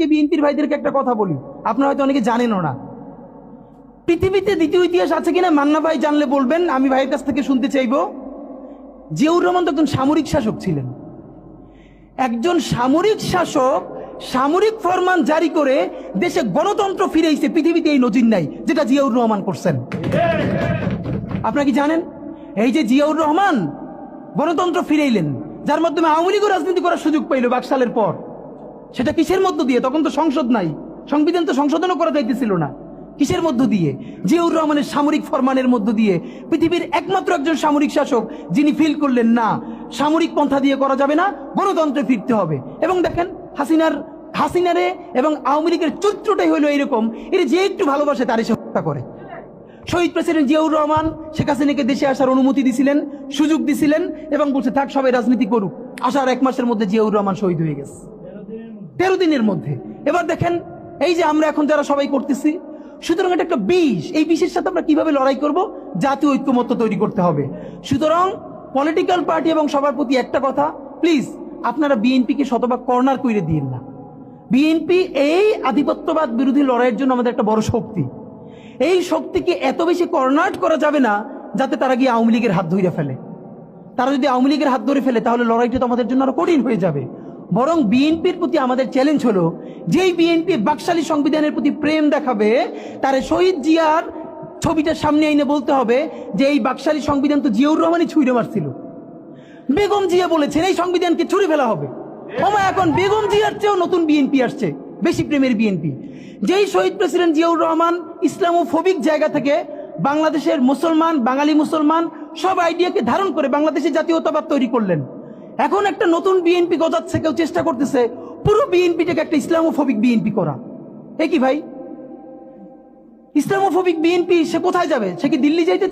আজকে বিএনপির ভাইদেরকে একটা কথা বলি, আপনারা হয়তো অনেকে জানেনও না। পৃথিবীতে দ্বিতীয় ইতিহাস আছে কিনা মান্না ভাই জানলে বলবেন, আমি ভাইয়ের কাছ থেকে শুনতে চাইব। জিয়াউর রহমান তো একজন সামরিক শাসক ছিলেন। একজন সামরিক শাসক সামরিক ফরমান জারি করে দেশে গণতন্ত্র ফিরেছে, পৃথিবীতে এই নজির নাই যেটা জিয়াউর রহমান করছেন। আপনারা কি জানেন এই যে জিয়াউর রহমান গণতন্ত্র ফিরাইলেন, যার মাধ্যমে আওয়ামী লীগও রাজনীতি করার সুযোগ পাইল বাকশালের পর? সেটা কিসের মধ্য দিয়ে? তখন তো সংসদ নাই, সংবিধান তো সংশোধনও করা যাইতেছিল না। কিসের মধ্য দিয়ে? জিয়াউর রহমানের সামরিক ফরমানের মধ্য দিয়ে। পৃথিবীর একমাত্র একজন সামরিক শাসক যিনি ফিল করলেন না সামরিক পন্থা দিয়ে করা যাবে না, গণতন্ত্রে ফিরতে হবে। এবং দেখেন হাসিনারে এবং আওয়ামী লীগের চরিত্রটাই হইলো এরকম, এর যে একটু ভালোবাসে তারই সে হত্যা করে। শহীদ প্রেসিডেন্ট জিয়াউর রহমান শেখ হাসিনাকে দেশে আসার অনুমতি দিছিলেন, সুযোগ দিছিলেন এবং বলছে থাক সবাই রাজনীতি করুক। আসার 1 মাসের মধ্যে জিয়াউর রহমান শহীদ হয়ে গেছে, 13 দিনের মধ্যে। এবার দেখেন এই যে আমরা এখন যারা সবাই করতেছি, সুতরাং এটা একটা বিষ। এই বিষের সাথে আমরা কিভাবে লড়াই করব? জাতীয় ঐক্যমত্য তৈরি করতে হবে। সুতরাং পলিটিক্যাল পার্টি এবং সবার প্রতি একটা কথা, প্লিজ আপনারা বিএনপিকে শতভাগ কর্নার করে দিন না। বিএনপি এই আধিপত্যবাদ বিরোধী লড়াইয়ের জন্য আমাদের একটা বড় শক্তি। এই শক্তিকে এত বেশি কর্নার করা যাবে না যাতে তারা গিয়ে আওয়ামী লীগের হাত ধরে ফেলে। তারা যদি আওয়ামী লীগের হাত ধরে ফেলে তাহলে লড়াইটা তো আমাদের জন্য আরো কঠিন হয়ে যাবে। বরং বিএনপির প্রতি আমাদের চ্যালেঞ্জ হলো, যেই বিএনপি বাকশালী সংবিধানের প্রতি প্রেম দেখাবে তারে শহীদ জিয়ার ছবিটা সামনে এনে বলতে হবে যে এই বাকশালী সংবিধান তো জিয়াউর রহমানই ছুঁড়ে মারছিল। বেগম জিয়া বলেছেন এই সংবিধানকে ছুঁড়ে ফেলা হবে। এখন বেগম জিয়ার চেয়েও নতুন বিএনপি আসছে, বেশি প্রেমের বিএনপি। যেই শহীদ প্রেসিডেন্ট জিয়াউর রহমান ইসলামোফোবিক জায়গা থেকে বাংলাদেশের মুসলমান, বাঙালি মুসলমান সব আইডিয়াকে ধারণ করে বাংলাদেশের জাতীয়তাবাদ তৈরি করলেন। এখন একটা নতুন বিএনপি গজাচ্ছে, কেউ চেষ্টা করতেছে পুরো বিএনপিটাকে একটা ইসলামোফোবিক বিএনপি করা। এ কি ভাই, ইসলামোফোবিক বিএনপি সে কোথায় যাবে? সে কি দিল্লি যাইতে